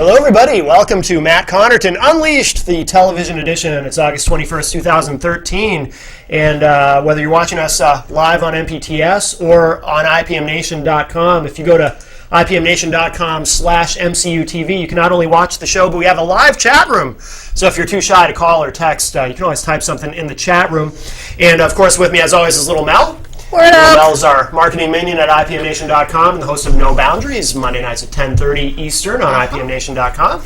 Hello, everybody. Welcome to Matt Connarton Unleashed, the television edition. It's August 21st, 2013. And whether you're watching us live on MPTS or on IPMNation.com, if you go to IPMNation.com/MCUTV, you can not only watch the show, but we have a live chat room. So if you're too shy to call or text, you can always type something in the chat room. And, of course, with me, as always, is Little Mel. Mel's our marketing minion at IPMNation.com and the host of No Boundaries, Monday nights at 10:30 Eastern on IPMNation.com.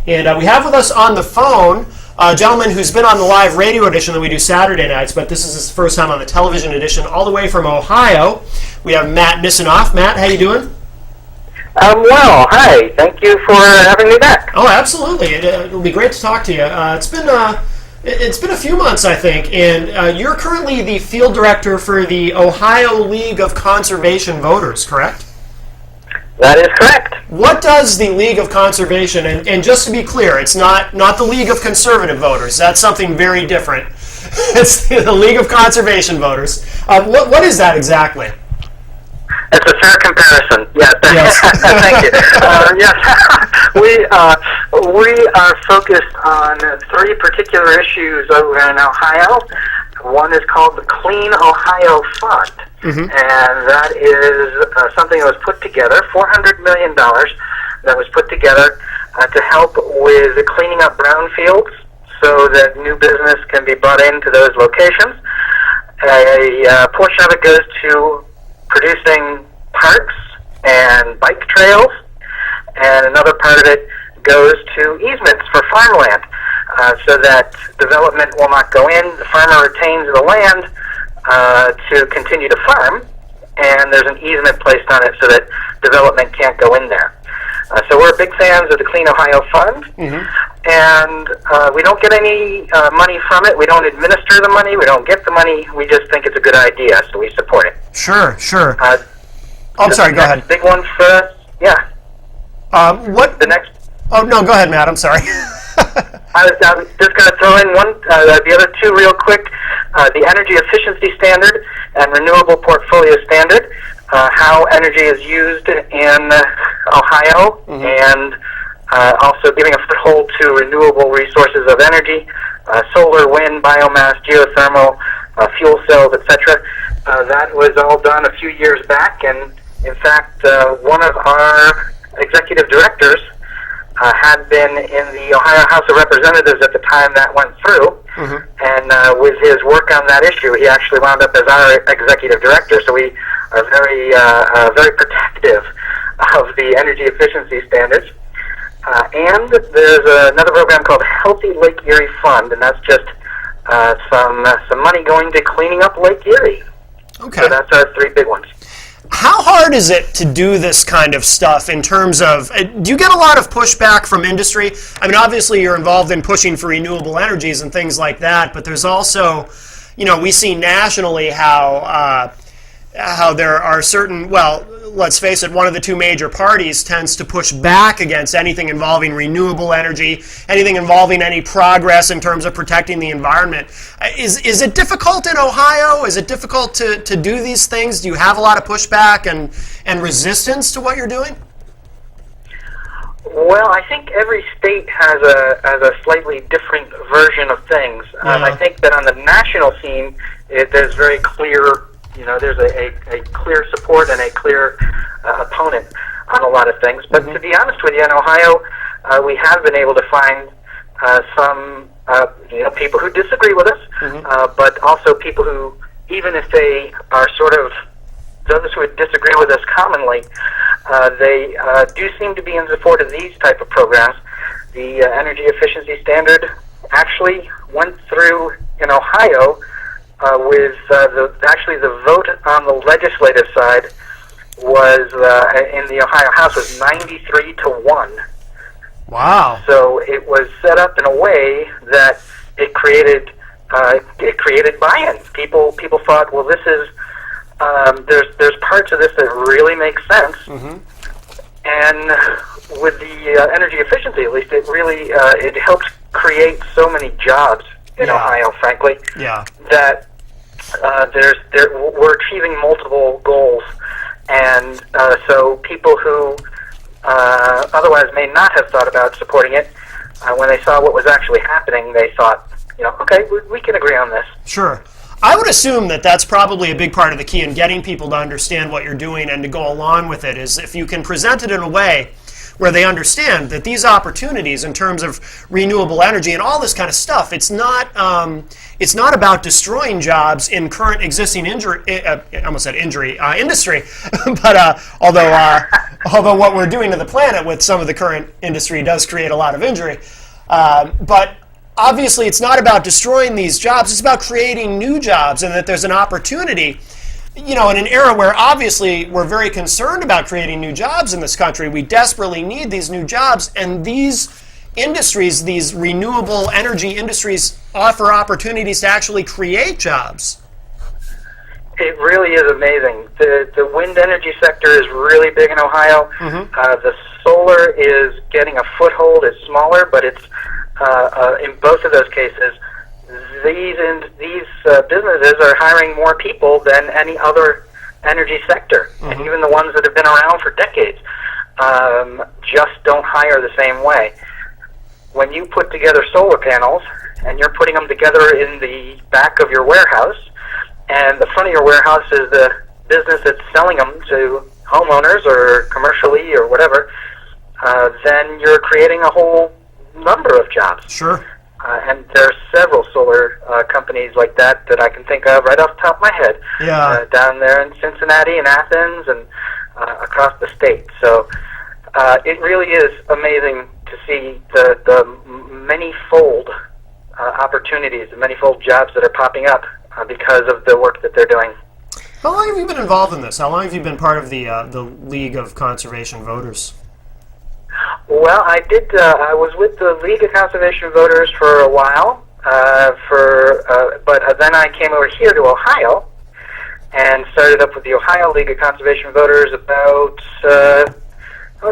And we have with us on the phone a gentleman who's been on the live radio edition that we do Saturday nights, but this is his first time on the television edition, all the way from Ohio. We have Matt Nisanoff. Matt, how you doing? Well, hi. Thank you for having me back. Oh, absolutely. It'll be great to talk to you. It's been a few months, I think, and you're currently the field director for the Ohio League of Conservation Voters, correct? That is correct. What does the League of Conservation, and just to be clear, it's not the League of Conservative Voters. That's something very different. It's the League of Conservation Voters. What is that exactly? It's a fair comparison. Yes. Thank you. Yes. We are focused on three particular issues over in Ohio. One is called the Clean Ohio Fund, and that is something that was put together, $400 million that was put together to help with cleaning up brownfields so that new business can be brought into those locations. A portion of it goes to producing parks and bike trails, and another part of it goes to easements for farmland, so that development will not go in. The farmer retains the land to continue to farm, and there's an easement placed on it so that development can't go in there. So we're big fans of the Clean Ohio Fund, and we don't get any money from it. We don't administer the money. We don't get the money. We just think it's a good idea, so we support it. Sure. I'm sorry, go ahead. Big one for us, yeah. What? The next... Oh, no, go ahead, Matt. I'm sorry. I was just going to throw in the other two real quick. The Energy Efficiency Standard and Renewable Portfolio Standard, how energy is used in Ohio, and also giving a foothold to renewable resources of energy, solar, wind, biomass, geothermal, fuel cells, etc. That was all done a few years back, and in fact, one of our executive directors had been in the Ohio House of Representatives at the time that went through, and with his work on that issue, he actually wound up as our executive director. So we are very protective of the energy efficiency standards. And there's another program called Healthy Lake Erie Fund, and that's just some money going to cleaning up Lake Erie. Okay. So that's our three big ones. How hard is it to do this kind of stuff in terms of, do you get a lot of pushback from industry? I mean, obviously you're involved in pushing for renewable energies and things like that, but there's also, we see nationally how there are certain, well, let's face it, one of the two major parties tends to push back against anything involving renewable energy, anything involving any progress in terms of protecting the environment. Is it difficult in Ohio? Is it difficult to do these things? Do you have a lot of pushback and resistance to what you're doing? Well, I think every state has a slightly different version of things. I think that on the national scene, there's very clear, there's a clear support and a clear opponent on a lot of things. But to be honest with you, in Ohio, we have been able to find some people who disagree with us, but also people who, even if they are sort of those who would disagree with us commonly, they do seem to be in support of these type of programs. The Energy Efficiency Standard actually went through in Ohio with the vote on the legislative side was in the Ohio House was 93-1. Wow! So it was set up in a way that it created buy-in. People thought, well, this is there's parts of this that really make sense, and with the energy efficiency, at least, it really it helps create so many jobs in Ohio, frankly, that we're achieving multiple goals, and so people who otherwise may not have thought about supporting it, when they saw what was actually happening, they thought, okay, we can agree on this. Sure. I would assume that that's probably a big part of the key in getting people to understand what you're doing and to go along with it, is if you can present it in a way where they understand that these opportunities in terms of renewable energy and all this kind of stuff, it's not about destroying jobs in current existing industry, but although what we're doing to the planet with some of the current industry does create a lot of injury, but obviously it's not about destroying these jobs, it's about creating new jobs, and that there's an opportunity, in an era where obviously we're very concerned about creating new jobs in this country. We desperately need these new jobs, and these industries, these renewable energy industries, offer opportunities to actually create jobs. It really is amazing. The wind energy sector is really big in Ohio. The solar is getting a foothold. It's smaller, but it's in both of those cases, these businesses are hiring more people than any other energy sector, and even the ones that have been around for decades just don't hire the same way. When you put together solar panels and you're putting them together in the back of your warehouse, and the front of your warehouse is the business that's selling them to homeowners or commercially or whatever, then you're creating a whole number of jobs. Sure. And there are several solar companies like that I can think of right off the top of my head. Yeah. Down there in Cincinnati and Athens and across the state. So it really is amazing to see the many-fold opportunities, the many-fold jobs that are popping up because of the work that they're doing. How long have you been involved in this? How long have you been part of the League of Conservation Voters? Well, I did. I was with the League of Conservation Voters for a while, but then I came over here to Ohio and started up with the Ohio League of Conservation Voters about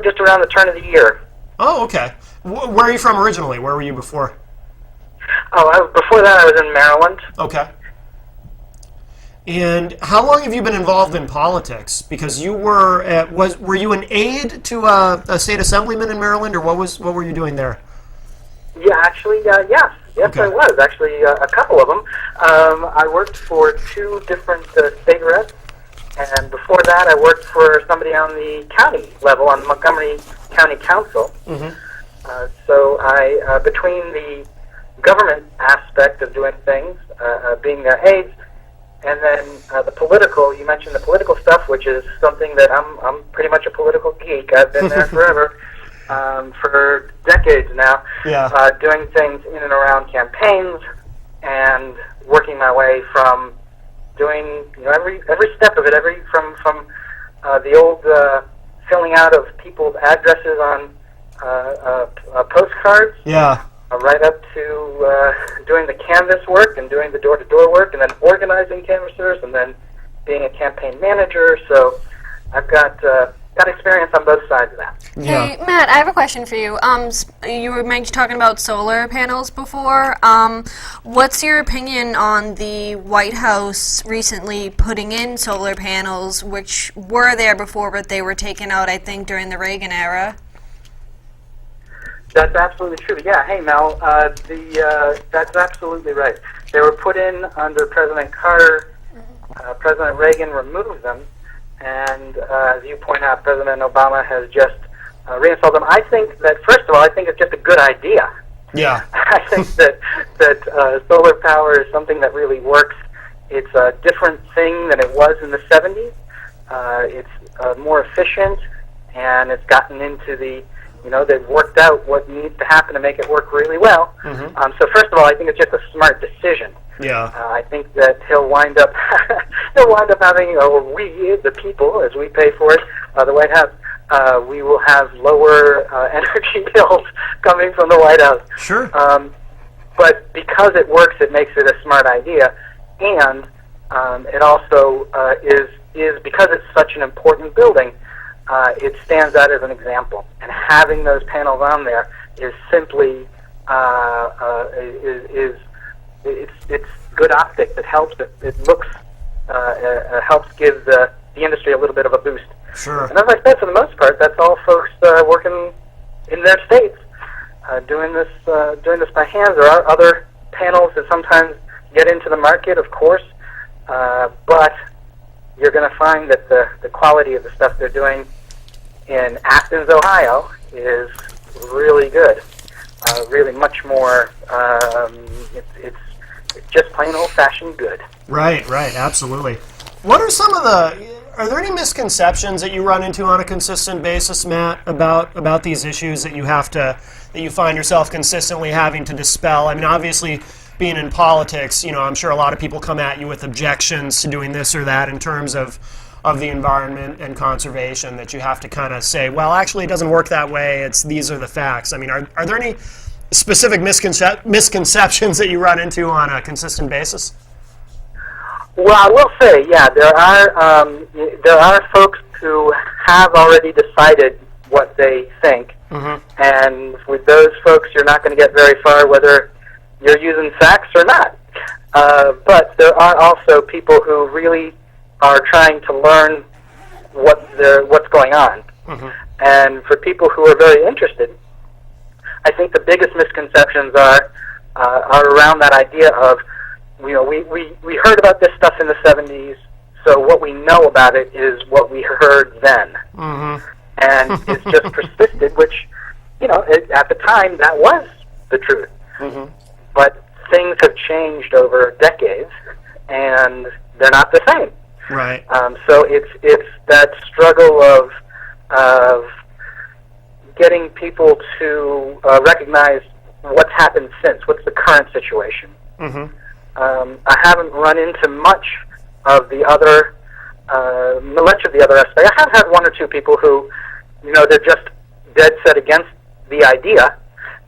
just around the turn of the year. Oh, okay. Where are you from originally? Where were you before? Before that, I was in Maryland. Okay. And how long have you been involved in politics? Because you were were you an aide to a state assemblyman in Maryland, or what were you doing there? Yeah, actually, yes, okay. I was actually a couple of them. I worked for two different state reps, and before that, I worked for somebody on the county level on the Montgomery County Council. So I, between the government aspect of doing things, being their aides, and then the political, you mentioned the political stuff, which is something that I'm pretty much a political geek. I've been there forever, for decades now, doing things in and around campaigns and working my way from doing every step of it, from the old filling out of people's addresses on postcards. Yeah. Right up to doing the canvas work and doing the door-to-door work, and then organizing canvassers, and then being a campaign manager. So I've got experience on both sides of that. Yeah. Hey, Matt, I have a question for you. You were talking about solar panels before. What's your opinion on the White House recently putting in solar panels, which were there before, but they were taken out, I think, during the Reagan era? That's absolutely true. Yeah, hey, Mel, that's absolutely right. They were put in under President Carter. President Reagan removed them, and as you point out, President Obama has just reinstalled them. I think that, first of all, I think it's just a good idea. Yeah. I think that solar power is something that really works. It's a different thing than it was in the 70s. It's more efficient, and it's gotten into the they've worked out what needs to happen to make it work really well. So first of all, I think it's just a smart decision. Yeah. I think that he'll wind up having, we, the people, as we pay for it, the White House, we will have lower energy bills coming from the White House. Sure. But because it works, it makes it a smart idea, and it also is because it's such an important building. It stands out as an example, and having those panels on there is simply it's good optics. It helps. It looks helps give the the industry a little bit of a boost. Sure. And as I said, for the most part, that's all folks working in their states, doing this by hand. There are other panels that sometimes get into the market, of course, but you're going to find that the quality of the stuff they're doing in Athens, Ohio, is really good. Really much more. It's just plain old-fashioned good. Right, absolutely. What are some of are there any misconceptions that you run into on a consistent basis, Matt, about these issues that you find yourself consistently having to dispel? I mean, obviously, being in politics, I'm sure a lot of people come at you with objections to doing this or that in terms of the environment and conservation, that you have to kind of say, well, actually, it doesn't work that way. These are the facts. I mean, are there any specific misconceptions that you run into on a consistent basis? Well, I will say, yeah, there are folks who have already decided what they think, and with those folks, you're not going to get very far whether you're using facts or not. But there are also people who really are trying to learn what's going on, and for people who are very interested, I think the biggest misconceptions are around that idea of, we heard about this stuff in the 70s, so what we know about it is what we heard then. And it's just persisted, which, at the time, that was the truth. But things have changed over decades, and they're not the same. Right. So it's that struggle of getting people to recognize what's happened since, what's the current situation. I haven't run into much of the other aspects. I have had one or two people who, they're just dead set against the idea,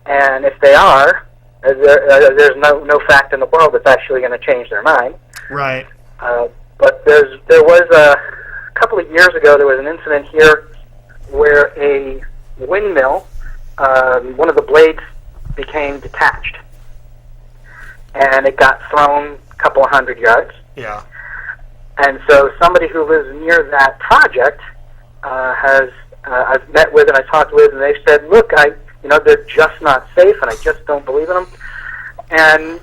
and if they are, there's no fact in the world that's actually going to change their mind. Right. But there was a couple of years ago, there was an incident here where a windmill, one of the blades became detached, and it got thrown a couple of 100 yards. Yeah. And so somebody who lives near that project I've met with and I talked with, and they said, look, they're just not safe, and I just don't believe in them. And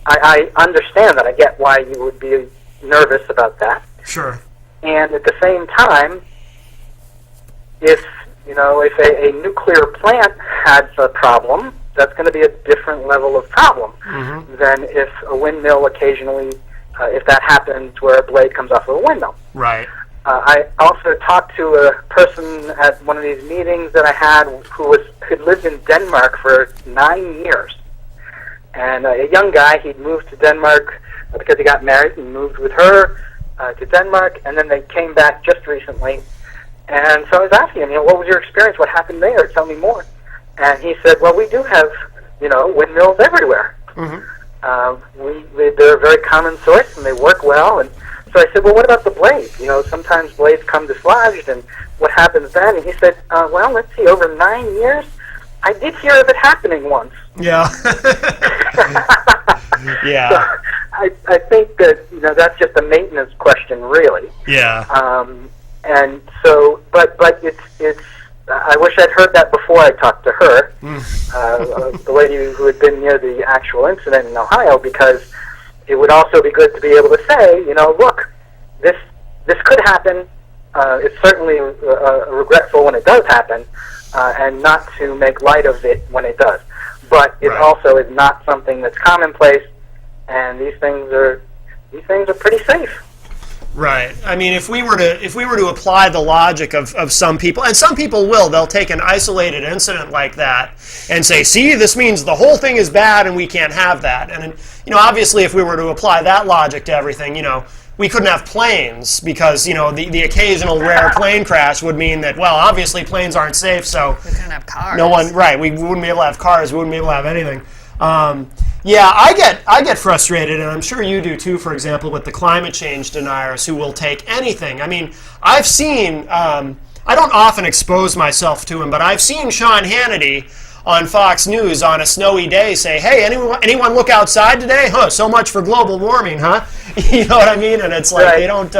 I understand that. I get why you would be nervous about that. Sure. And at the same time, if a nuclear plant has a problem, that's going to be a different level of problem than if a windmill occasionally, if that happens where a blade comes off of a windmill. Right. I also talked to a person at one of these meetings that I had who had lived in Denmark for 9 years. And a young guy, he'd moved to Denmark because he got married and moved with her to Denmark, and then they came back just recently. And so I was asking him, what was your experience? What happened there? Tell me more. And he said, well, we do have, windmills everywhere. They're a very common source, and they work well. And so I said, well, what about the blades? Sometimes blades come dislodged, and what happens then? And he said, well, let's see, over 9 years, I did hear of it happening once. Yeah. Yeah. So I think that, that's just a maintenance question, really. Yeah. And so, but it's. I wish I'd heard that before I talked to her, the lady who had been near the actual incident in Ohio, because it would also be good to be able to say, look, this could happen. It's certainly regretful when it does happen, and not to make light of it when it does. But it also is not something that's commonplace, and these things are pretty safe. Right. I mean, if we were to apply the logic of some people, and some people will, they'll take an isolated incident like that and say, see, this means the whole thing is bad and we can't have that. And obviously, if we were to apply that logic to everything, we couldn't have planes because, the occasional rare plane crash would mean that, well, obviously planes aren't safe, so we couldn't have cars. We wouldn't be able to have cars, we wouldn't be able to have anything. Yeah, I get frustrated, and I'm sure you do too, for example, with the climate change deniers who will take anything. I mean, I've seen, I don't often expose myself to him, but I've seen Sean Hannity on Fox News on a snowy day say, hey, anyone look outside today? Huh, so much for global warming, huh? You know what I mean? And it's like they don't,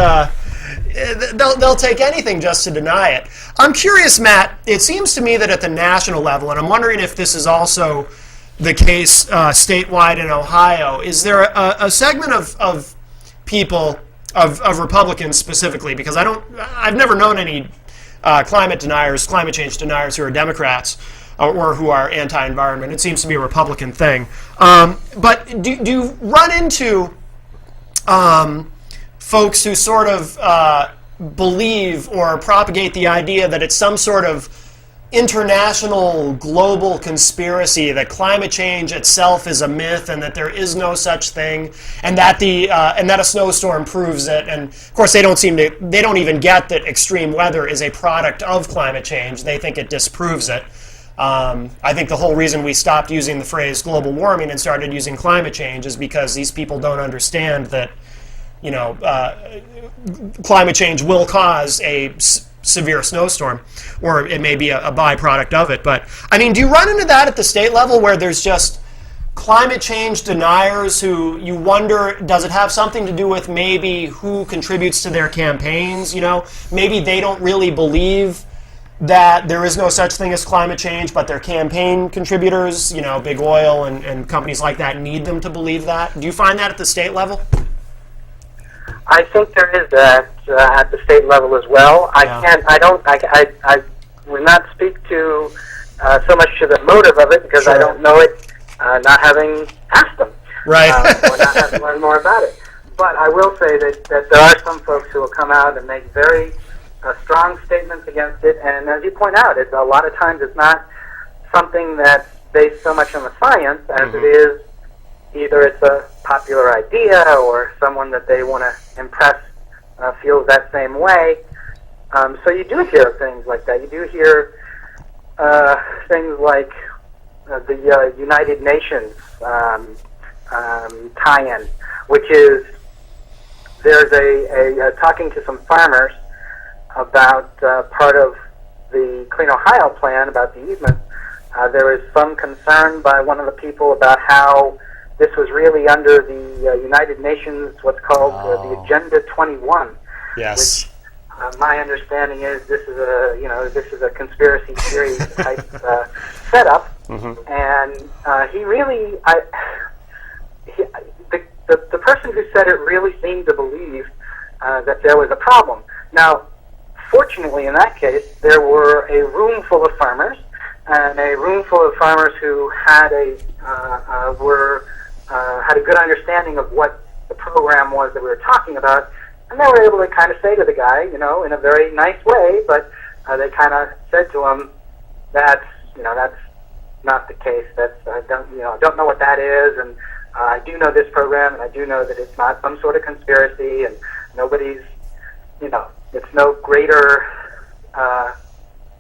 they'll take anything just to deny it. I'm curious, Matt. It seems to me that at the national level, and I'm wondering if this is also the case statewide in Ohio, is there a segment of people, of Republicans specifically, because I've never known any climate change deniers who are Democrats or who are anti-environment. It seems to be a Republican thing. But do you run into folks who sort of believe or propagate the idea that it's some sort of international global conspiracy, that climate change itself is a myth and that there is no such thing, and that a snowstorm proves it? And of course they don't even get that extreme weather is a product of climate change. They think it disproves it. I think the whole reason we stopped using the phrase global warming and started using climate change is because these people don't understand that, climate change will cause a severe snowstorm, or it may be a byproduct of it. But, I mean, do you run into that at the state level where there's just climate change deniers who you wonder, does it have something to do with maybe who contributes to their campaigns? Maybe they don't really believe that there is no such thing as climate change, but their campaign contributors, big oil and companies like that, need them to believe that. Do you find that at the state level? I think there is that at the state level as well. I will not speak to so much to the motive of it, because I don't know it, not having asked them. Right. Or not having learned more about it. But I will say that there are some folks who will come out and make very strong statements against it, and as you point out, a lot of times it's not something that's based so much on the science as it is either it's a popular idea or someone that they want to impress feels that same way. So you do hear things like that. You do hear things like the United Nations tie-in, which is there's a talking to some farmers about part of the Clean Ohio plan about the easement. There is some concern by one of the people about how this was really under the United Nations, what's called the Agenda 21. Yes. Which, my understanding is this is a conspiracy theory type setup, and he really, the person who said it really seemed to believe that there was a problem. Now, fortunately, in that case, there were a room full of farmers, and a room full of farmers who had had a good understanding of what the program was that we were talking about, and they were able to kind of say to the guy, in a very nice way, but they kind of said to him that, that's not the case. I don't know what that is, and I do know this program, and I do know that it's not some sort of conspiracy, and nobody's, it's no greater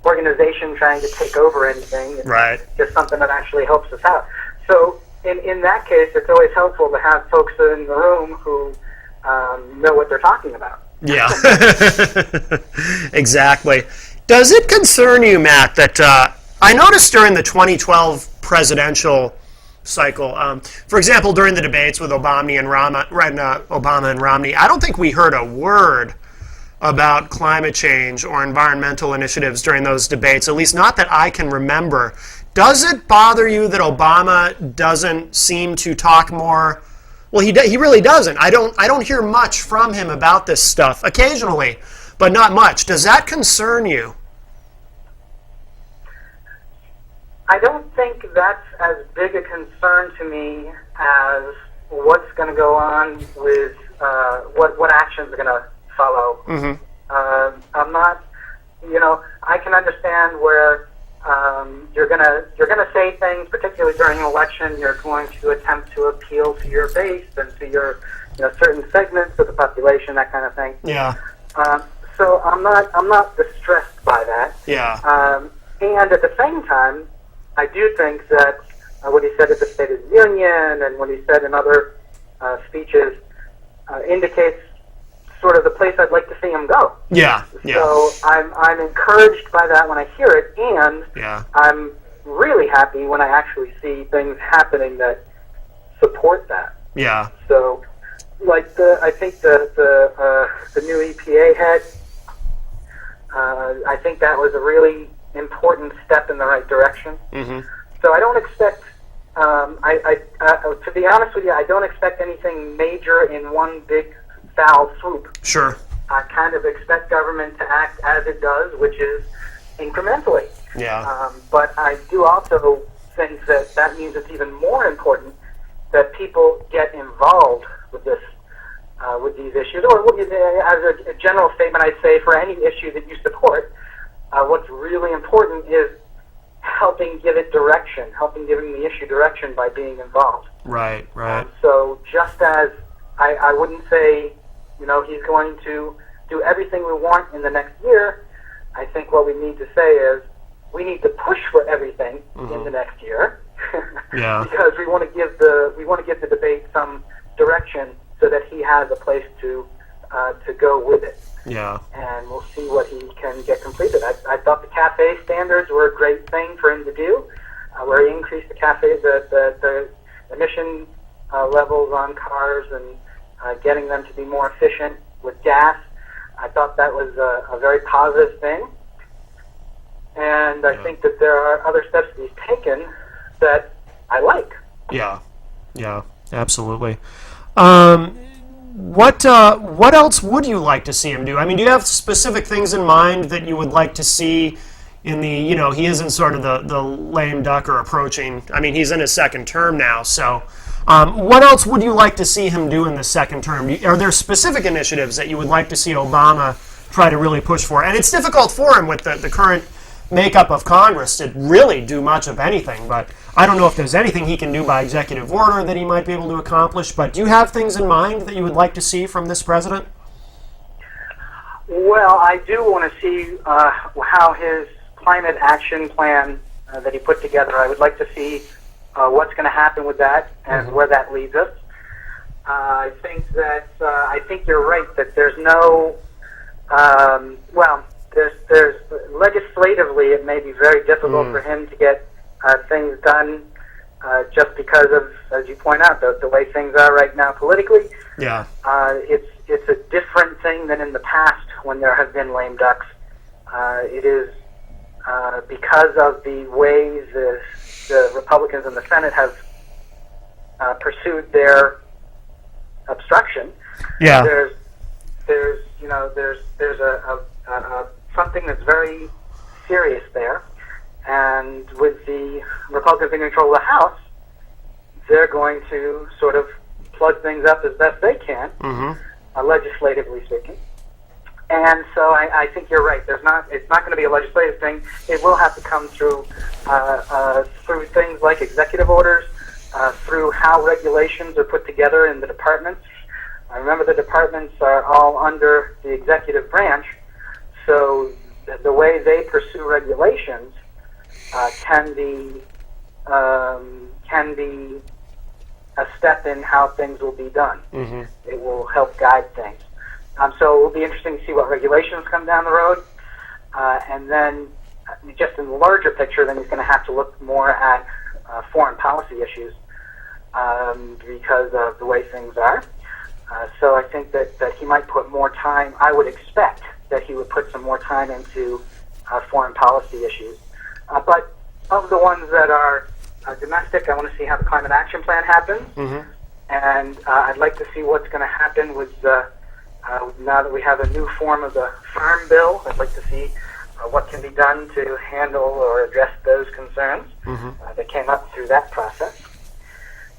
organization trying to take over anything. It's just something that actually helps us out. So in that case, it's always helpful to have folks in the room who know what they're talking about. Yeah, exactly. Does it concern you, Matt, that I noticed during the 2012 presidential cycle, for example, during the debates with Obama and Romney, I don't think we heard a word about climate change or environmental initiatives during those debates, at least not that I can remember. Does it bother you that Obama doesn't seem to talk more? Well, he really doesn't. I don't hear much from him about this stuff. Occasionally, but not much. Does that concern you? I don't think that's as big a concern to me as what's going to go on with what actions are going to follow. I'm not, I can understand where you're gonna say things, particularly during an election. You're going to attempt to appeal to your base and to your certain segments of the population, that kind of thing. Yeah. So I'm not distressed by that. Yeah. And at the same time, I do think that what he said at the State of the Union and what he said in other speeches indicates sort of the place I'd like to see him go. Yeah. So I'm encouraged by that when I hear it, and I'm really happy when I actually see things happening that support that. Yeah. So, like I think the new EPA head I think that was a really important step in the right direction. So I don't expect, to be honest with you, I don't expect anything major in one big foul swoop. Sure. I kind of expect government to act as it does, which is incrementally. Yeah. But I do also think that that means it's even more important that people get involved with this, with these issues. Or as a general statement, I'd say for any issue that you support, what's really important is helping give it direction, helping giving the issue direction by being involved. Right. So just as I wouldn't say, he's going to do everything we want in the next year, I think what we need to say is we need to push for everything in the next year. Yeah. Because we want to give the debate some direction so that he has a place to go with it. Yeah. And we'll see what he can get completed. I thought the cafe standards were a great thing for him to do, where he increased the emission levels on cars and getting them to be more efficient with gas. I thought that was a very positive thing. And I think that there are other steps that he's taken that I like. Yeah, absolutely. What else would you like to see him do? I mean, do you have specific things in mind that you would like to see in the, he isn't sort of the lame duck or approaching, I mean, he's in his second term now, so what else would you like to see him do in the second term? Are there specific initiatives that you would like to see Obama try to really push for? And it's difficult for him with the current makeup of Congress to really do much of anything, but I don't know if there's anything he can do by executive order that he might be able to accomplish, but do you have things in mind that you would like to see from this president? Well, I do want to see how his climate action plan that he put together, I would like to see what's going to happen with that and where that leads us. I think you're right that there's no, there's legislatively it may be very difficult for him to get things done just because of, as you point out, the way things are right now politically. Yeah. It's a different thing than in the past when there have been lame ducks. It is because of the ways the Republicans in the Senate have pursued their obstruction. Yeah. There's something that's very serious there, and with the Republicans in control of the House, they're going to sort of plug things up as best they can, legislatively speaking. And so I think you're right. It's not going to be a legislative thing. It will have to come through things like executive orders, through how regulations are put together in the departments. I remember the departments are all under the executive branch, so the way they pursue regulations can be a step in how things will be done. It will help guide things. So it will be interesting to see what regulations come down the road, and then just in the larger picture, then he's going to have to look more at foreign policy issues because of the way things are. So I think that he might put more time, I would expect that he would put some more time into foreign policy issues. But of the ones that are domestic, I want to see how the climate action plan happens. And I'd like to see what's going to happen with now that we have a new form of the Farm Bill. I'd like to see what can be done to handle or address those concerns that came up through that process.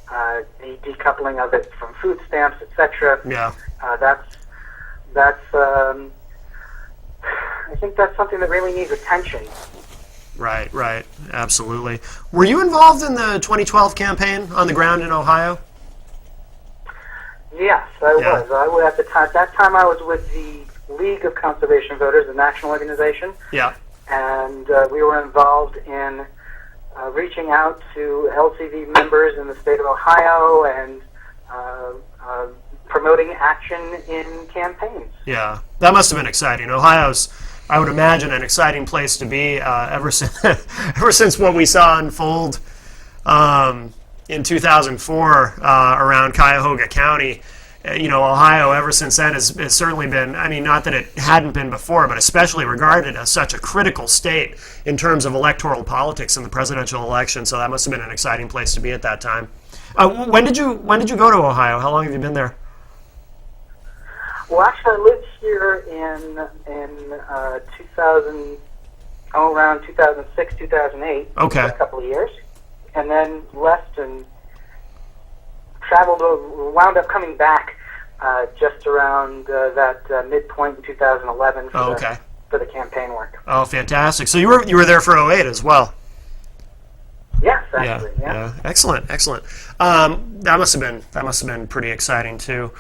The decoupling of it from food stamps, etc. Yeah. That's I think that's something that really needs attention. Right, absolutely. Were you involved in the 2012 campaign on the ground in Ohio? Yes, I was. At that time, I was with the League of Conservation Voters, the national organization. Yeah. And we were involved in reaching out to LCV members in the state of Ohio and promoting action in campaigns. Yeah, that must have been exciting. Ohio's, I would imagine, an exciting place to be ever since what we saw unfold in 2004 around Cuyahoga County. Ohio ever since then has certainly been, I mean, not that it hadn't been before, but especially regarded as such a critical state in terms of electoral politics in the presidential election. So that must have been an exciting place to be at that time. When did you go to Ohio? How long have you been there? Well, actually, I lived here in 2000, around 2006, 2008. Okay. For a couple of years, and then left and traveled, wound up coming back just around that midpoint in 2011 for the campaign work. Oh, fantastic! So you were there for '08 as well. Yes, actually. Yeah. Excellent. That must have been pretty exciting too.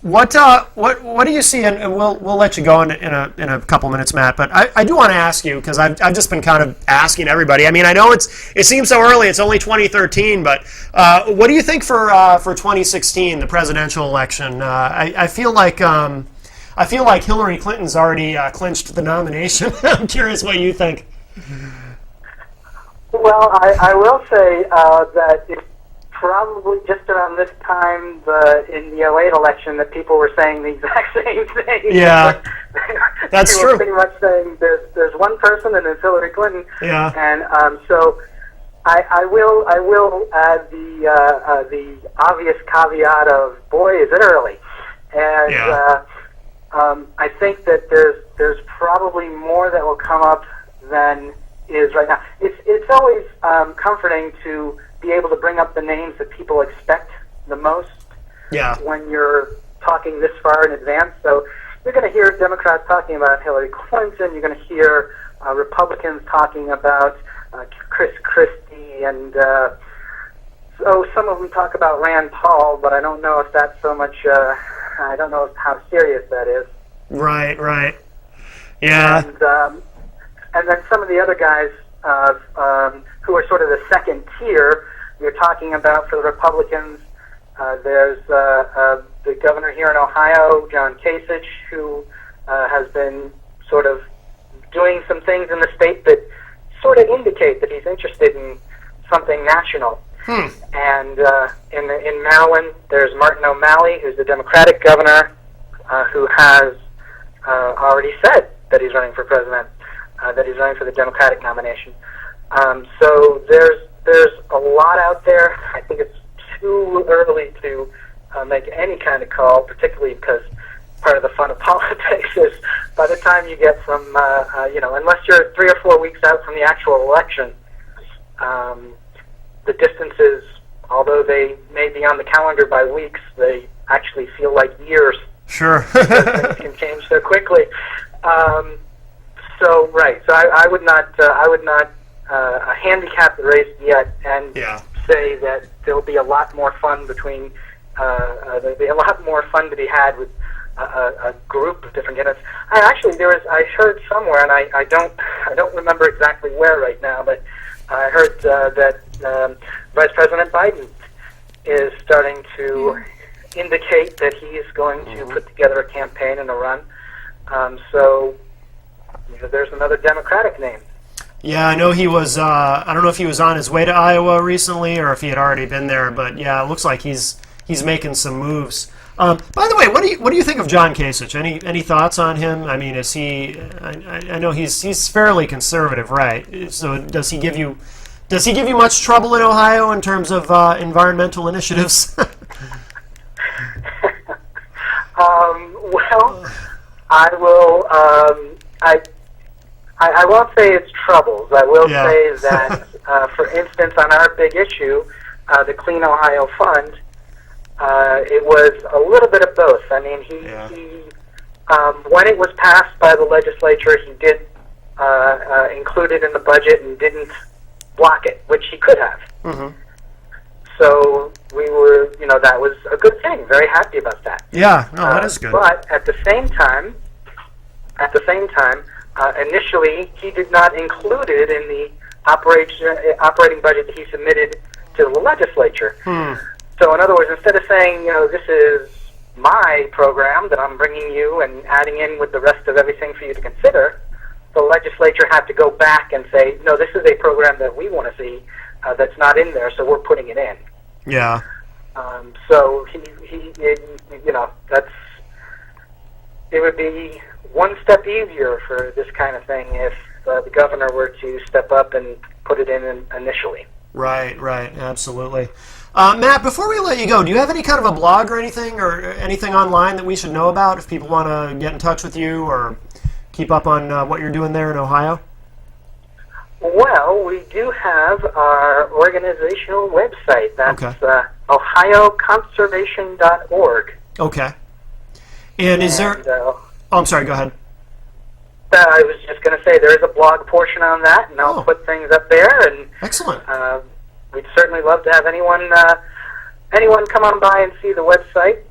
What do you see? And we'll let you go in a couple minutes, Matt. But I do want to ask you, because I've just been kind of asking everybody. I mean, I know it seems so early. It's only 2013, but what do you think for 2016, the presidential election? I feel like Hillary Clinton's already clinched the nomination. I'm curious what you think. Well, I will say that it's probably just around this time in the '08 election that people were saying the exact same thing. Yeah, that's true. Pretty much saying there's one person and it's Hillary Clinton. Yeah, and so I will add the obvious caveat of, boy, is it early, and I think that there's probably more that will come up than is right now. It's always comforting to be able to bring up the names that people expect the most when you're talking this far in advance. So you're going to hear Democrats talking about Hillary Clinton. You're going to hear Republicans talking about Chris Christie, and so some of them talk about Rand Paul, but I don't know if that's so much. I don't know how serious that is. Right. Yeah. And then some of the other guys who are sort of the second tier. You're talking about, for the Republicans, there's the governor here in Ohio, John Kasich, who has been sort of doing some things in the state that sort of indicate that he's interested in something national. And in Maryland, there's Martin O'Malley, who's the Democratic governor, who has already said that he's running for president, that he's running for the Democratic nomination. So there's a lot out there. I think it's too early to make any kind of call, particularly because part of the fun of politics is by the time you get from, unless you're 3 or 4 weeks out from the actual election, the distances, although they may be on the calendar by weeks, they actually feel like years. Sure. Things can change so quickly. So I would not handicap the race yet, and say that there'll be a lot more fun there'll be a lot more fun to be had with a group of different candidates. I heard somewhere, and I don't remember exactly where right now, but I heard that Vice President Biden is starting to indicate that he is going to put together a campaign and a run. So there's another Democratic name. Yeah, I know he was. I don't know if he was on his way to Iowa recently or if he had already been there, but yeah, it looks like he's making some moves. By the way, what do you think of John Kasich? Any thoughts on him? I mean, is he? I know he's fairly conservative, right? So does he give you much trouble in Ohio in terms of environmental initiatives? Well, I will. I won't say it's troubles. I will say that, for instance, on our big issue, the Clean Ohio Fund, it was a little bit of both. I mean, he when it was passed by the legislature, he did include it in the budget and didn't block it, which he could have. Mm-hmm. So we were, that was a good thing. Very happy about that. Yeah, no, that is good. But at the same time, initially he did not include it in the operating budget that he submitted to the legislature. So in other words, instead of saying, this is my program that I'm bringing you and adding in with the rest of everything for you to consider, the legislature had to go back and say, no, this is a program that we want to see that's not in there, so we're putting it in. Yeah. So it would be one step easier for this kind of thing if the governor were to step up and put it in initially. Right, absolutely. Matt, before we let you go, do you have any kind of a blog or anything online that we should know about if people want to get in touch with you or keep up on what you're doing there in Ohio? Well, we do have our organizational website. That's ohioconservation.org. Okay. And is there... I'm sorry, go ahead. I was just going to say there is a blog portion on that, and I'll put things up there. And excellent. We'd certainly love to have anyone come on by and see the website.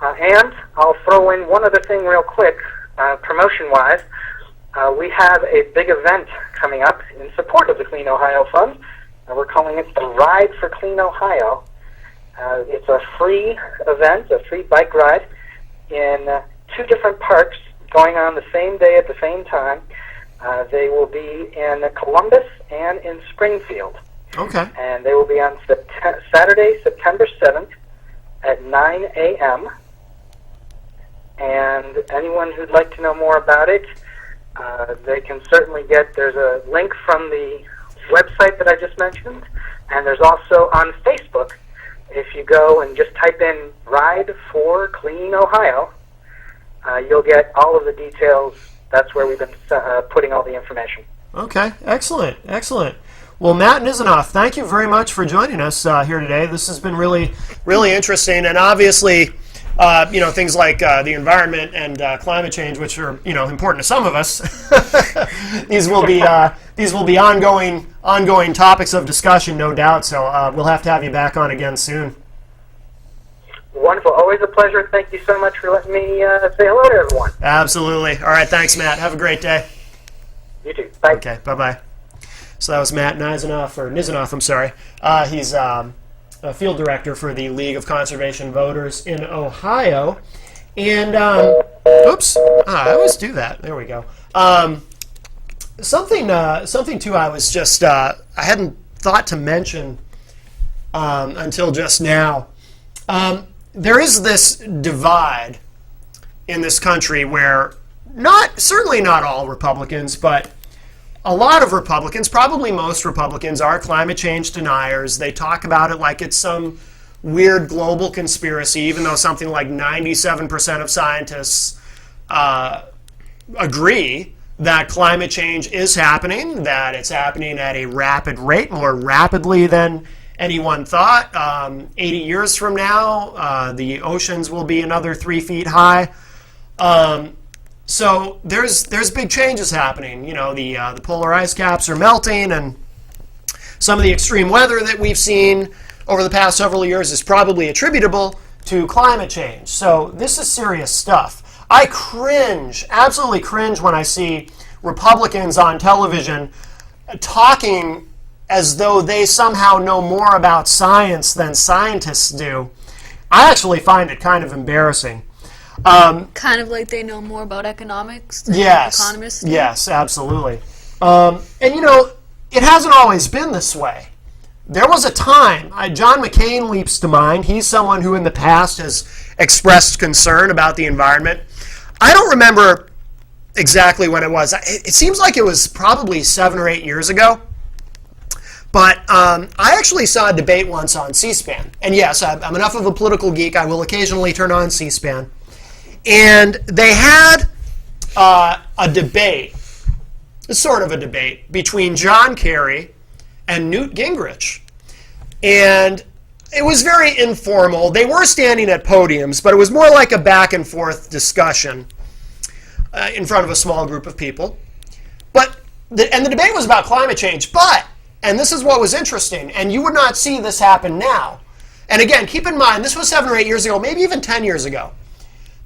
And I'll throw in one other thing real quick, promotion-wise. We have a big event coming up in support of the Clean Ohio Fund. We're calling it the Ride for Clean Ohio. It's a free event, a free bike ride in 2 different parks going on the same day at the same time. They will be in Columbus and in Springfield. Okay. And they will be on Saturday, September 7th at 9 a.m. And anyone who'd like to know more about it, they can certainly there's a link from the website that I just mentioned, and there's also on Facebook. If you go and just type in Ride for Clean Ohio, you'll get all of the details. That's where we've been putting all the information. Okay, excellent. Well, Matt Nizanoff, thank you very much for joining us here today. This has been really, really interesting, and obviously, things like the environment and climate change, which are important to some of us. these will be ongoing topics of discussion, no doubt. So we'll have to have you back on again soon. Wonderful. Always a pleasure. Thank you so much for letting me say hello to everyone. Absolutely. All right. Thanks, Matt. Have a great day. You too. Bye. Okay. Bye-bye. So that was Matt Nizanoff, I'm sorry. He's a field director for the League of Conservation Voters in Ohio. And, oops. I always do that. There we go. Something too I was just, I hadn't thought to mention until just now. There is this divide in this country where certainly not all Republicans, but a lot of Republicans, probably most Republicans, are climate change deniers. They talk about it like it's some weird global conspiracy, even though something like 97% of scientists agree that climate change is happening, that it's happening at a rapid rate, more rapidly than anyone thought. 80 years from now, the oceans will be another 3 feet high. So there's big changes happening. The polar ice caps are melting, and some of the extreme weather that we've seen over the past several years is probably attributable to climate change. So this is serious stuff. I absolutely cringe when I see Republicans on television talking as though they somehow know more about science than scientists do. I actually find it kind of embarrassing. Kind of like they know more about economics than economists do. Yes, absolutely. And it hasn't always been this way. There was a time, John McCain leaps to mind. He's someone who in the past has expressed concern about the environment. I don't remember exactly when it was. It seems like it was probably 7 or 8 years ago. But I actually saw a debate once on C-SPAN. And yes, I'm enough of a political geek. I will occasionally turn on C-SPAN. And they had a debate, sort of a debate, between John Kerry and Newt Gingrich. And it was very informal. They were standing at podiums, but it was more like a back and forth discussion in front of a small group of people. And the debate was about climate change, and this is what was interesting, and you would not see this happen now. And again, keep in mind, this was 7 or 8 years ago, maybe even 10 years ago.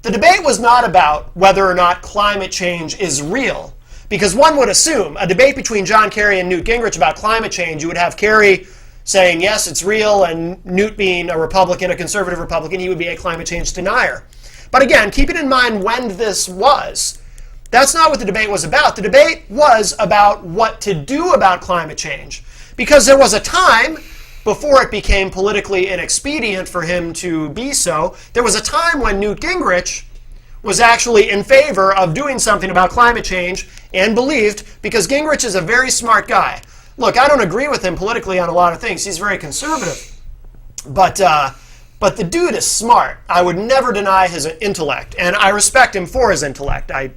The debate was not about whether or not climate change is real, because one would assume a debate between John Kerry and Newt Gingrich about climate change, you would have Kerry saying, yes, it's real, and Newt being a Republican, a conservative Republican, he would be a climate change denier. But again, keeping in mind when this was, that's not what the debate was about. The debate was about what to do about climate change, because there was a time before it became politically inexpedient for him to be so. There was a time when Newt Gingrich was actually in favor of doing something about climate change and believed, because Gingrich is a very smart guy. Look, I don't agree with him politically on a lot of things. He's very conservative. But the dude is smart. I would never deny his intellect, and I respect him for his intellect. I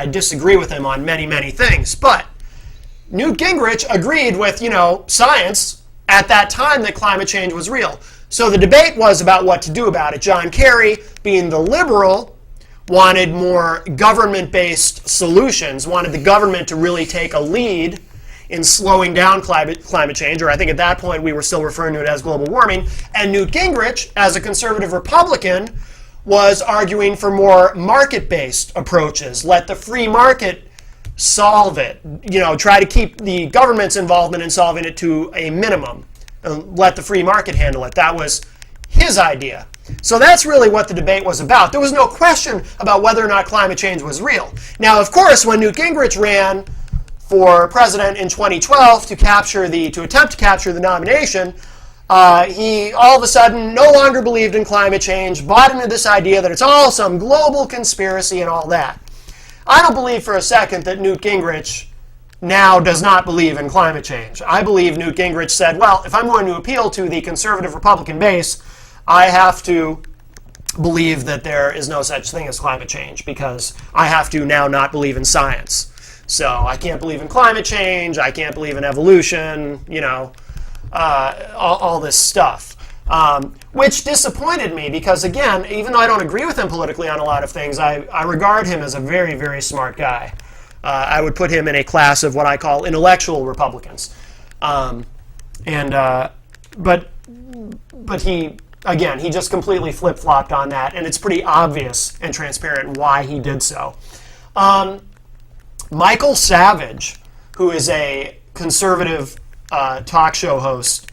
disagree with him on many, many things. But Newt Gingrich agreed with, science at that time that climate change was real. So the debate was about what to do about it. John Kerry, being the liberal, wanted more government-based solutions, wanted the government to really take a lead in slowing down climate change, or I think at that point we were still referring to it as global warming. And Newt Gingrich, as a conservative Republican, was arguing for more market-based approaches. Let the free market solve it. Try to keep the government's involvement in solving it to a minimum. And let the free market handle it. That was his idea. So that's really what the debate was about. There was no question about whether or not climate change was real. Now, of course, when Newt Gingrich ran for president in 2012 to attempt to capture the nomination, he all of a sudden no longer believed in climate change, bought into this idea that it's all some global conspiracy and all that. I don't believe for a second that Newt Gingrich now does not believe in climate change. I believe Newt Gingrich said, well, if I'm going to appeal to the conservative Republican base, I have to believe that there is no such thing as climate change, because I have to now not believe in science. So I can't believe in climate change, I can't believe in evolution, all this stuff. Which disappointed me because, again, even though I don't agree with him politically on a lot of things, I regard him as a very, very smart guy. I would put him in a class of what I call intellectual Republicans. But he, again, he just completely flip-flopped on that, and it's pretty obvious and transparent why he did so. Michael Savage, who is a conservative talk show host,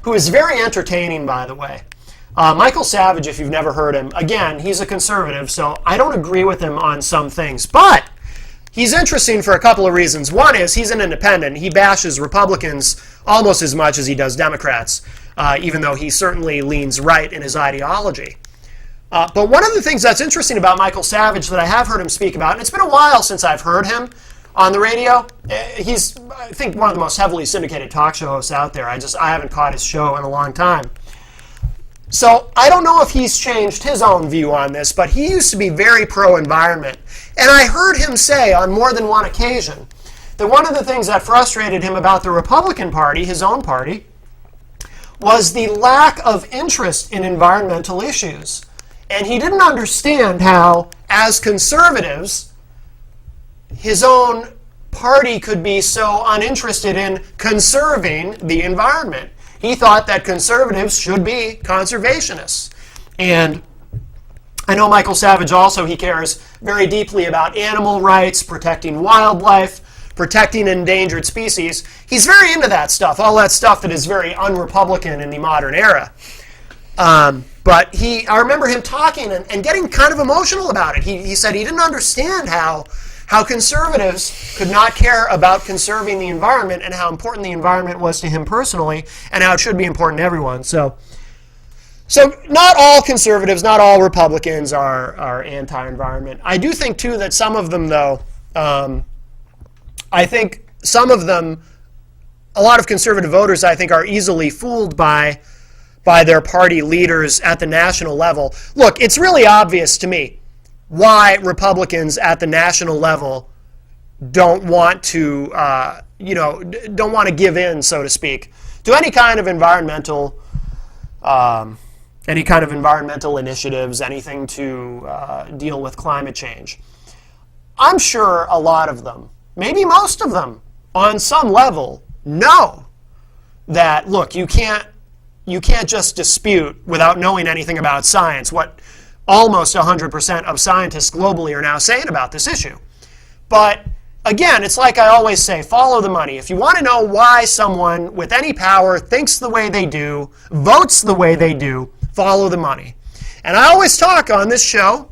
who is very entertaining, by the way. Michael Savage, if you've never heard him, again, he's a conservative, so I don't agree with him on some things. But he's interesting for a couple of reasons. One is he's an independent. He bashes Republicans almost as much as he does Democrats, even though he certainly leans right in his ideology. But one of the things that's interesting about Michael Savage that I have heard him speak about, and it's been a while since I've heard him on the radio. He's, I think, one of the most heavily syndicated talk show hosts out there. I haven't caught his show in a long time. So I don't know if he's changed his own view on this, but he used to be very pro-environment. And I heard him say on more than one occasion that one of the things that frustrated him about the Republican Party, his own party, was the lack of interest in environmental issues. And he didn't understand how, as conservatives, his own party could be so uninterested in conserving the environment. He thought that conservatives should be conservationists. And I know Michael Savage also, he cares very deeply about animal rights, protecting wildlife, protecting endangered species. He's very into that stuff, all that stuff that is very un-Republican in the modern era. But I remember him talking and getting kind of emotional about it. He said he didn't understand how conservatives could not care about conserving the environment and how important the environment was to him personally and how it should be important to everyone. So not all conservatives, not all Republicans are anti-environment. I do think, too, that some of them, though, I think some of them, a lot of conservative voters, I think, are easily fooled by their party leaders at the national level. Look, it's really obvious to me why Republicans at the national level don't want to, don't want to give in, so to speak, to any kind of environmental initiatives, anything to deal with climate change. I'm sure a lot of them, maybe most of them, on some level, know that, look, you can't just dispute without knowing anything about science what almost 100% of scientists globally are now saying about this issue. But again, it's like I always say, follow the money. If you want to know why someone with any power thinks the way they do, votes the way they do, follow the money. And I always talk on this show,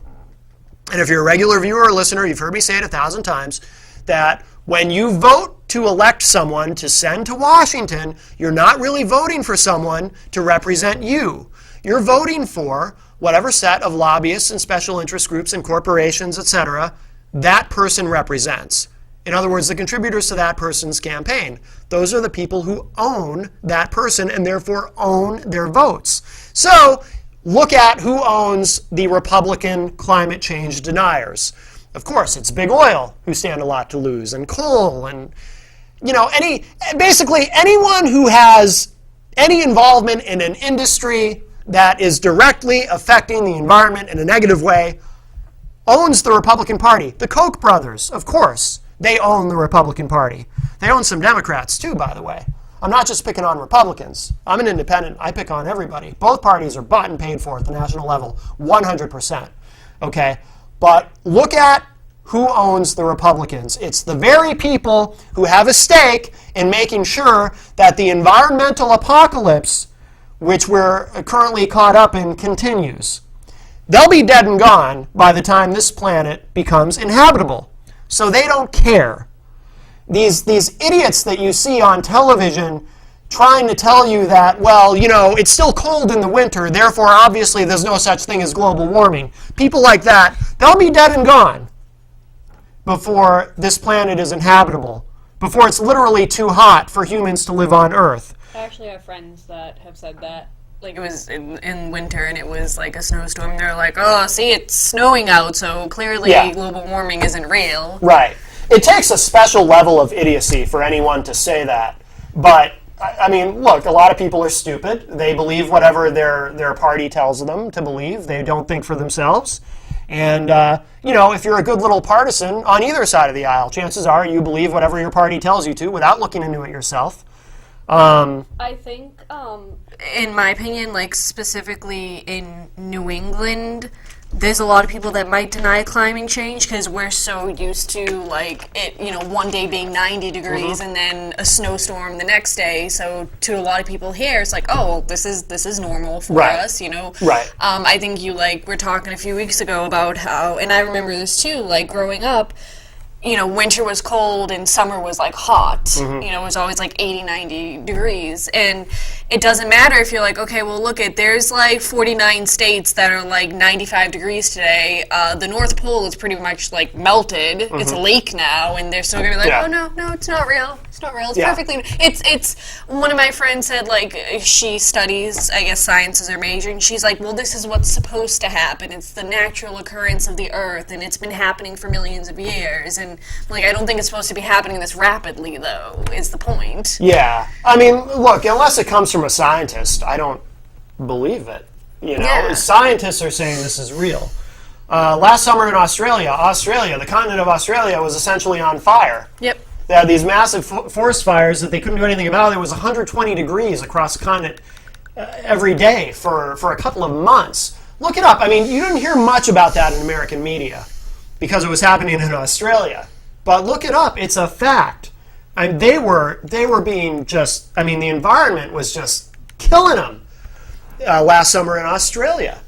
and if you're a regular viewer or listener, you've heard me say it 1,000 times, that when you vote to elect someone to send to Washington, you're not really voting for someone to represent you. You're voting for whatever set of lobbyists and special interest groups and corporations, etc., that person represents. In other words, the contributors to that person's campaign. Those are the people who own that person and therefore own their votes. So look at who owns the Republican climate change deniers. Of course, it's big oil who stand a lot to lose, and coal, and basically anyone who has any involvement in an industry that is directly affecting the environment in a negative way owns the Republican Party. The Koch brothers, of course, they own the Republican Party. They own some Democrats too, by the way. I'm not just picking on Republicans. I'm an independent. I pick on everybody. Both parties are bought and paid for at the national level, 100%. Okay? But look at who owns the Republicans. It's the very people who have a stake in making sure that the environmental apocalypse, which we're currently caught up in, continues. They'll be dead and gone by the time this planet becomes inhabitable. So they don't care. These idiots that you see on television trying to tell you that, well, it's still cold in the winter, therefore obviously there's no such thing as global warming. People like that, they'll be dead and gone before this planet is inhabitable, before it's literally too hot for humans to live on Earth. I actually have friends that have said that. Like, it was in winter and it was like a snowstorm. They're like, oh, see, it's snowing out, so clearly global warming isn't real. Right. It takes a special level of idiocy for anyone to say that. But, I mean, look, a lot of people are stupid. They believe whatever their party tells them to believe. They don't think for themselves. And, if you're a good little partisan on either side of the aisle, chances are you believe whatever your party tells you to without looking into it yourself. I think, in my opinion, like specifically in New England, there's a lot of people that might deny climate change because we're so used to like it, one day being 90 degrees and then a snowstorm the next day. So to a lot of people here, it's like, oh, well, this is normal for us, Right. I think we're talking a few weeks ago about how, and I remember this too, like growing up, winter was cold and summer was like hot. It was always like 80, 90 degrees. And it doesn't matter if you're like, okay, well, there's like 49 states that are like 95 degrees today. The North Pole is pretty much like melted. It's a lake now, and they're still going to be like, oh, no, it's not real. It's not real. It's perfectly, it's, one of my friends said, like, she studies, I guess science is her major, and she's like, well, this is what's supposed to happen. It's the natural occurrence of the earth, and it's been happening for millions of years. And like, I don't think it's supposed to be happening this rapidly, though, is the point. Yeah. I mean, look, unless it comes from a scientist, I don't believe it. Scientists are saying this is real. Last summer in Australia, the continent of Australia was essentially on fire. Yep. They had these massive forest fires that they couldn't do anything about. It was 120 degrees across the continent every day for a couple of months. Look it up. I mean, you didn't hear much about that in American media because it was happening in Australia. But look it up. It's a fact. And they were being just, the environment was just killing them last summer in Australia.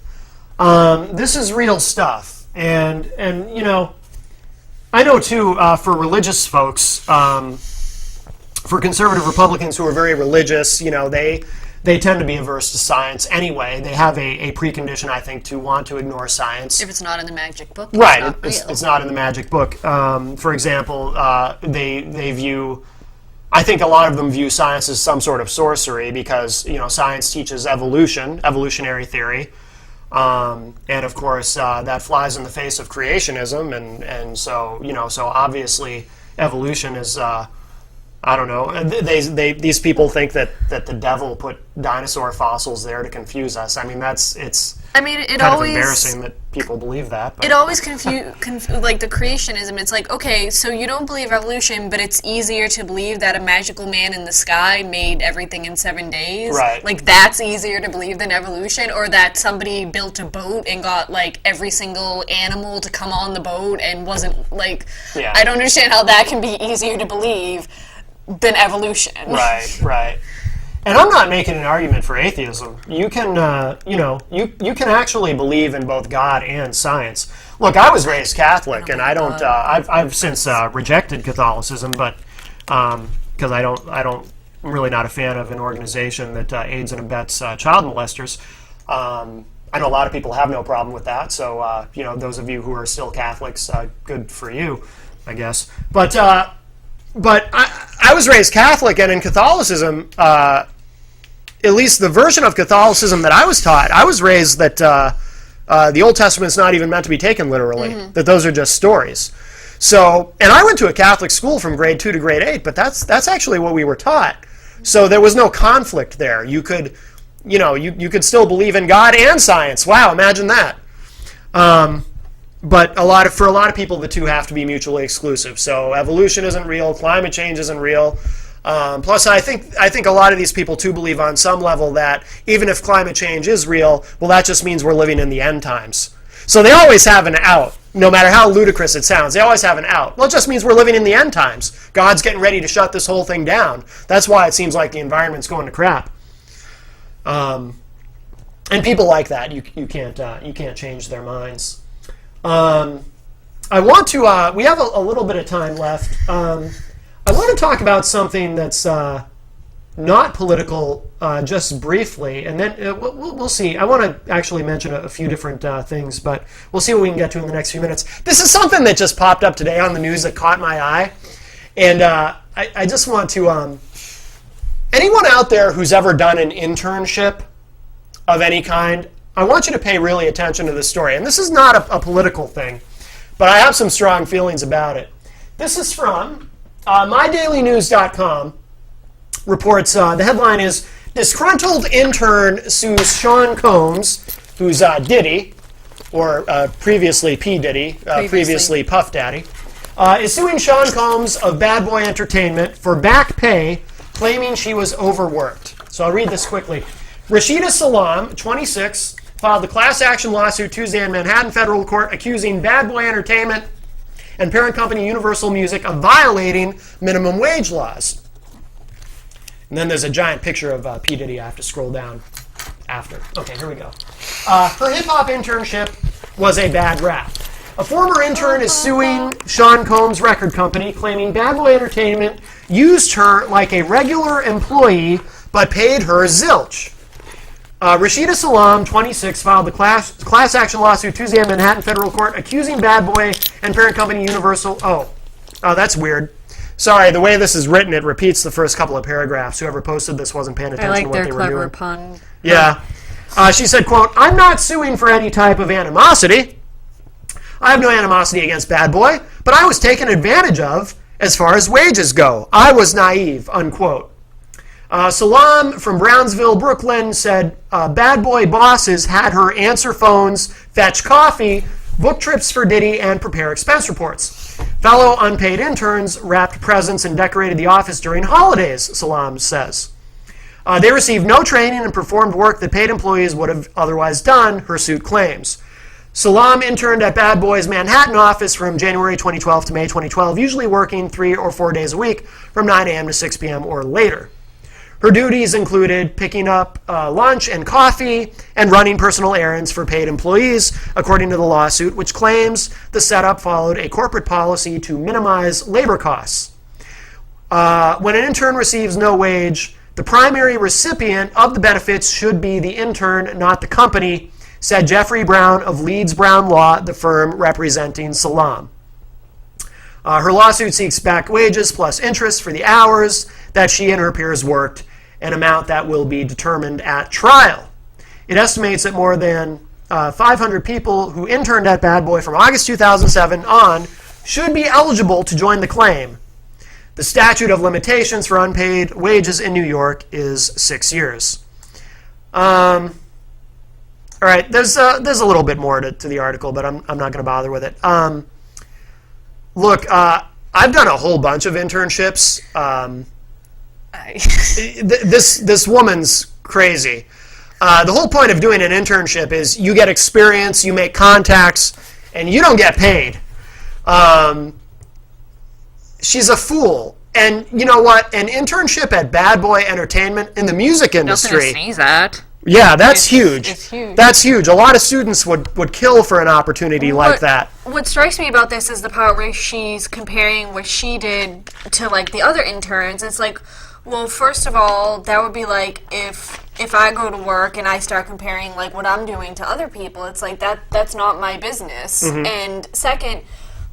This is real stuff. And I know too, for religious folks, for conservative Republicans who are very religious, they tend to be averse to science anyway. They have a precondition, I think, to want to ignore science. If it's not in the magic book, right? It's not in the magic book. For example, they view. I think a lot of them view science as some sort of sorcery because science teaches evolutionary theory, and of course that flies in the face of creationism, and so so obviously evolution is. I don't know. These people think that the devil put dinosaur fossils there to confuse us. I mean, it's it kind always of embarrassing that people believe that. But. It always like the creationism. It's like, okay, so you don't believe evolution, but it's easier to believe that a magical man in the sky made everything in 7 days. Right. Like that's easier to believe than evolution, or that somebody built a boat and got like every single animal to come on the boat and wasn't like. Yeah. I don't understand how that can be easier to believe than evolution. Right. And I'm not making an argument for atheism. You can, you can actually believe in both God and science. Look, I was raised Catholic, and I don't. I've since rejected Catholicism, but because I'm really not a fan of an organization that aids and abets child molesters. I know a lot of people have no problem with that, so those of you who are still Catholics, good for you, I guess. But I was raised Catholic, and in Catholicism, at least the version of Catholicism that I was taught, I was raised that the Old Testament's not even meant to be taken literally, that those are just stories. So, and I went to a Catholic school from grade 2 to grade 8, but that's actually what we were taught. So there was no conflict there. You could, you could still believe in God and science. Wow, imagine that. But for a lot of people, the two have to be mutually exclusive. So evolution isn't real, climate change isn't real. Plus, I think a lot of these people too believe on some level that even if climate change is real, well, that just means we're living in the end times. So they always have an out, no matter how ludicrous it sounds. They always have an out. Well, it just means we're living in the end times. God's getting ready to shut this whole thing down. That's why it seems like the environment's going to crap. And people like that, you can't change their minds. I want to. We have a little bit of time left. I want to talk about something that's not political, just briefly, and then we'll see. I want to actually mention a few different things, but we'll see what we can get to in the next few minutes. This is something that just popped up today on the news that caught my eye, and I just want to. Anyone out there who's ever done an internship of any kind, I want you to pay really attention to this story. And this is not a political thing, but I have some strong feelings about it. This is from MyDailyNews.com. Reports, the headline is, disgruntled intern sues Sean Combs, who's Diddy, or previously P. Diddy, previously Puff Daddy, is suing Sean Combs of Bad Boy Entertainment for back pay, claiming she was overworked. So I'll read this quickly. Rashida Salam, 26, filed the class action lawsuit Tuesday in Manhattan federal court accusing Bad Boy Entertainment and parent company Universal Music of violating minimum wage laws. And then there's a giant picture of P. Diddy. I have to scroll down after. Okay, here we go. Her hip-hop internship was a bad rap. A former intern is suing Sean Combs' record company, claiming Bad Boy Entertainment used her like a regular employee, but paid her zilch. Rashida Salam, 26, filed the class action lawsuit Tuesday in Manhattan federal court accusing Bad Boy and parent company Universal. Oh, that's weird. Sorry, the way this is written, it repeats the first couple of paragraphs. Whoever posted this wasn't paying attention to what they were doing. I like their clever pun. Yeah. She said, quote, "I'm not suing for any type of animosity. I have no animosity against Bad Boy, but I was taken advantage of as far as wages go. I was naive," unquote. Salam from Brownsville, Brooklyn said Bad Boy bosses had her answer phones, fetch coffee, book trips for Diddy, and prepare expense reports. Fellow unpaid interns wrapped presents and decorated the office during holidays, Salam says. They received no training and performed work that paid employees would have otherwise done, her suit claims. Salam interned at Bad Boy's Manhattan office from January 2012 to May 2012, usually working 3 or 4 days a week from 9 a.m. to 6 p.m. or later. Her duties included picking up lunch and coffee and running personal errands for paid employees, according to the lawsuit, which claims the setup followed a corporate policy to minimize labor costs. When an intern receives no wage, the primary recipient of the benefits should be the intern, not the company, said Jeffrey Brown of Leeds Brown Law, the firm representing Salam. Her lawsuit seeks back wages plus interest for the hours that she and her peers worked, an amount that will be determined at trial. It estimates that more than 500 people who interned at Bad Boy from August 2007 on should be eligible to join the claim. The statute of limitations for unpaid wages in New York is 6 years. All right, there's a little bit more to the article, but I'm not going to bother with it. Look, I've done a whole bunch of internships. This woman's crazy. The whole point of doing an internship is you get experience, you make contacts, and you don't get paid. She's a fool. And you know what? An internship at Bad Boy Entertainment in the music industry. Nothing to sneeze at. Yeah, that's huge. It's huge. That's huge. A lot of students would kill for an opportunity like that. What strikes me about this is the part where she's comparing what she did to like the other interns. It's like, well, first of all, that would be like if I go to work and I start comparing like what I'm doing to other people. It's like that's not my business. And second,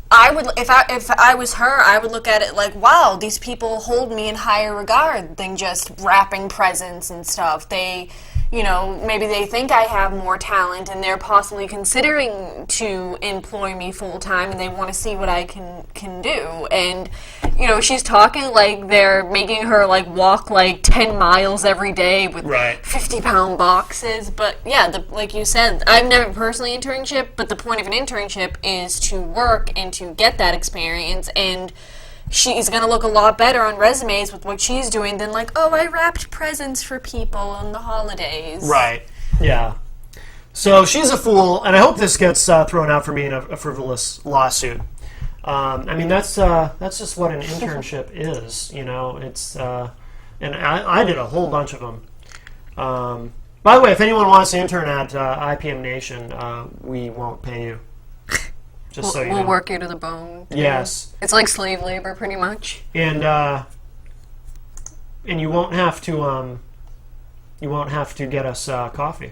I would if I was her, I would look at it like, wow, these people hold me in higher regard than just wrapping presents and stuff. They, you know, maybe they think I have more talent and they're possibly considering to employ me full time and they want to see what I can do. And, you know, she's talking like they're making her like walk like 10 miles every day with 50-pound boxes. But yeah, like you said, I've never personally internship, but the point of an internship is to work and to get that experience, and she's going to look a lot better on resumes with what she's doing than like, oh, I wrapped presents for people on the holidays. Right. Yeah. So she's a fool, and I hope this gets thrown out for being a frivolous lawsuit. I mean, that's just what an internship is, you know. It's and I did a whole bunch of them. By the way, if anyone wants to intern at IPM Nation, we won't pay you. Just so you know. We'll work you to the bone. Yes. It's like slave labor, pretty much. And you won't have to get us coffee.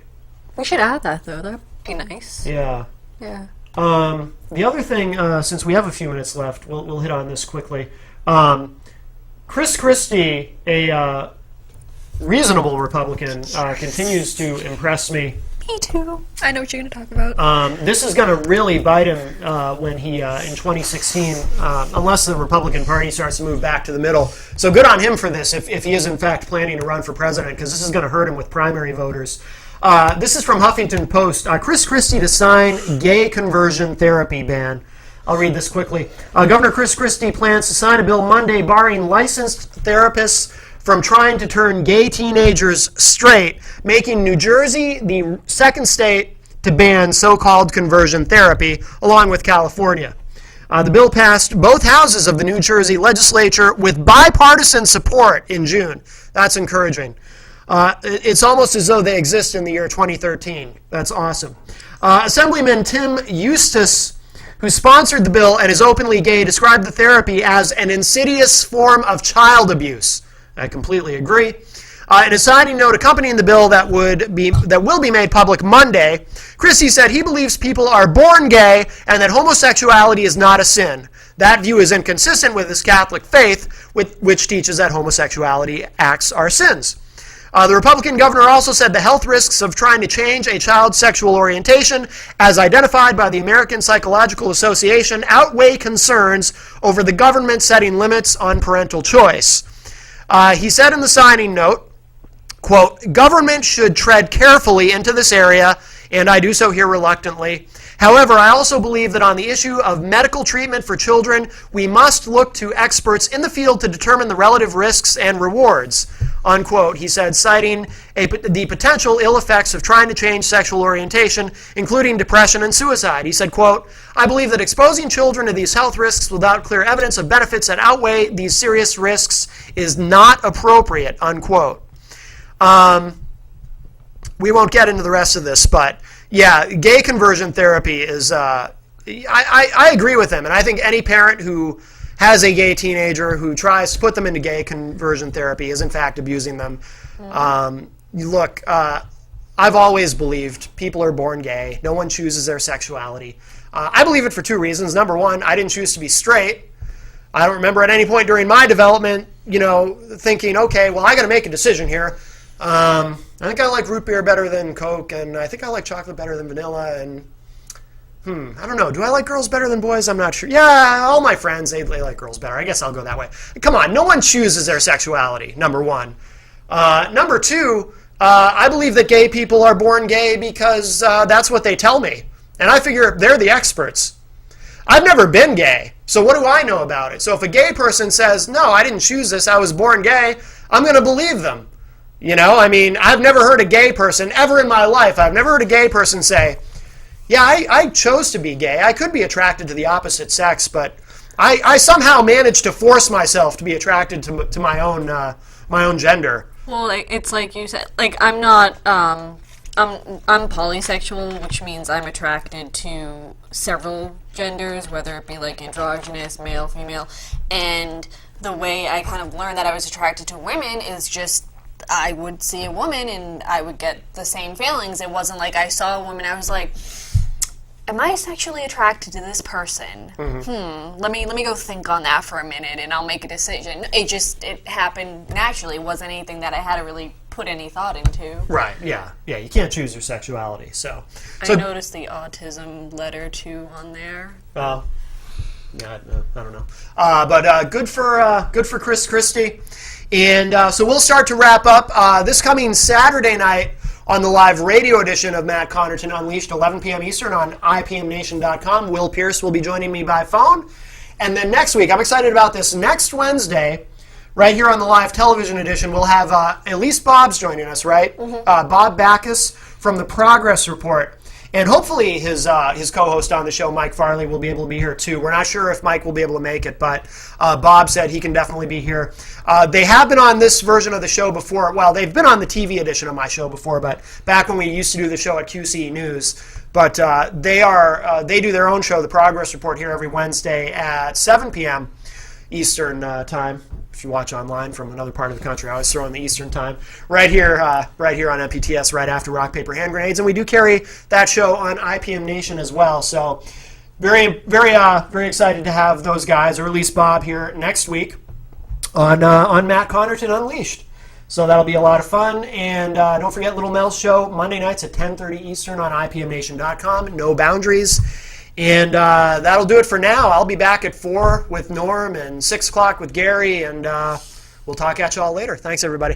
We should add that though. That'd be nice. Yeah. Yeah. The other thing, since we have a few minutes left, we'll hit on this quickly. Chris Christie, a reasonable Republican, continues to impress me. Me too. I know what you're going to talk about. This is going to really bite him when he, in 2016, unless the Republican Party starts to move back to the middle. So good on him for this, if he is in fact planning to run for president, because this is going to hurt him with primary voters. This is from Huffington Post. Chris Christie to sign gay conversion therapy ban. I'll read this quickly. Governor Chris Christie plans to sign a bill Monday barring licensed therapists from trying to turn gay teenagers straight, making New Jersey the second state to ban so-called conversion therapy, along with California. The bill passed both houses of the New Jersey legislature with bipartisan support in June. That's encouraging. It's almost as though they exist in the year 2013. That's awesome. Assemblyman Tim Eustace, who sponsored the bill and is openly gay, described the therapy as an insidious form of child abuse. I completely agree. In a signing note accompanying the bill that will be made public Monday, Christie said he believes people are born gay and that homosexuality is not a sin. That view is inconsistent with his Catholic faith, which teaches that homosexuality acts are sins. The Republican governor also said the health risks of trying to change a child's sexual orientation, as identified by the American Psychological Association, outweigh concerns over the government setting limits on parental choice. He said in the signing note, quote, "Government should tread carefully into this area, and I do so here reluctantly. However, I also believe that on the issue of medical treatment for children, we must look to experts in the field to determine the relative risks and rewards," unquote. He said, citing the potential ill effects of trying to change sexual orientation, including depression and suicide. He said, quote, "I believe that exposing children to these health risks without clear evidence of benefits that outweigh these serious risks is not appropriate," unquote. We won't get into the rest of this, but yeah, gay conversion therapy is, I agree with him, and I think any parent who has a gay teenager who tries to put them into gay conversion therapy is in fact abusing them. Look, I've always believed people are born gay. No one chooses their sexuality. I believe it for two reasons. Number one, I didn't choose to be straight. I don't remember at any point during my development, thinking, okay, well, I got to make a decision here. I think I like root beer better than Coke, and I think I like chocolate better than vanilla, and I don't know. Do I like girls better than boys? I'm not sure. Yeah, all my friends, they like girls better. I guess I'll go that way. Come on, no one chooses their sexuality, number one. Number two, I believe that gay people are born gay because that's what they tell me. And I figure they're the experts. I've never been gay, so what do I know about it? So if a gay person says, no, I didn't choose this, I was born gay, I'm going to believe them. I've never heard a gay person, ever in my life, I've never heard a gay person say, yeah, I chose to be gay. I could be attracted to the opposite sex, but I somehow managed to force myself to be attracted to my own gender. Well, it's like you said. Like, I'm not. I'm polysexual, which means I'm attracted to several genders, whether it be like androgynous, male, female, and the way I kind of learned that I was attracted to women is just I would see a woman and I would get the same feelings. It wasn't like I saw a woman, I was like, am I sexually attracted to this person? Let me go think on that for a minute and I'll make a decision. It happened naturally. It wasn't anything that I had to really put any thought into. Right, yeah. You can't choose your sexuality, so I noticed the autism letter too on there. yeah, I don't know. But good for Chris Christie. And so we'll start to wrap up this coming Saturday night on the live radio edition of Matt Connarton Unleashed, 11 p.m. Eastern on IPMNation.com. Will Pierce will be joining me by phone. And then next week, I'm excited about this. Next Wednesday, right here on the live television edition, we'll have at least Bob's joining us, right? Bob Backus from the Progress Report. And hopefully his co-host on the show, Mike Farley, will be able to be here too. We're not sure if Mike will be able to make it, but Bob said he can definitely be here. They have been on this version of the show before. Well, they've been on the TV edition of my show before, but back when we used to do the show at QCE News. But they do their own show, The Progress Report, here every Wednesday at 7 p.m. Eastern time. If you watch online from another part of the country, I always throw in the Eastern time. Right here on MPTS, right after Rock, Paper, Hand Grenades. And we do carry that show on IPM Nation as well. So very, very excited to have those guys, or at least Bob, here next week on Matt Connarton Unleashed. So that'll be a lot of fun. And don't forget Little Mel's show, Monday nights at 10:30 Eastern on IPMNation.com. No boundaries. And that'll do it for now. I'll be back at 4 with Norm and 6 o'clock with Gary, and we'll talk at you all later. Thanks, everybody.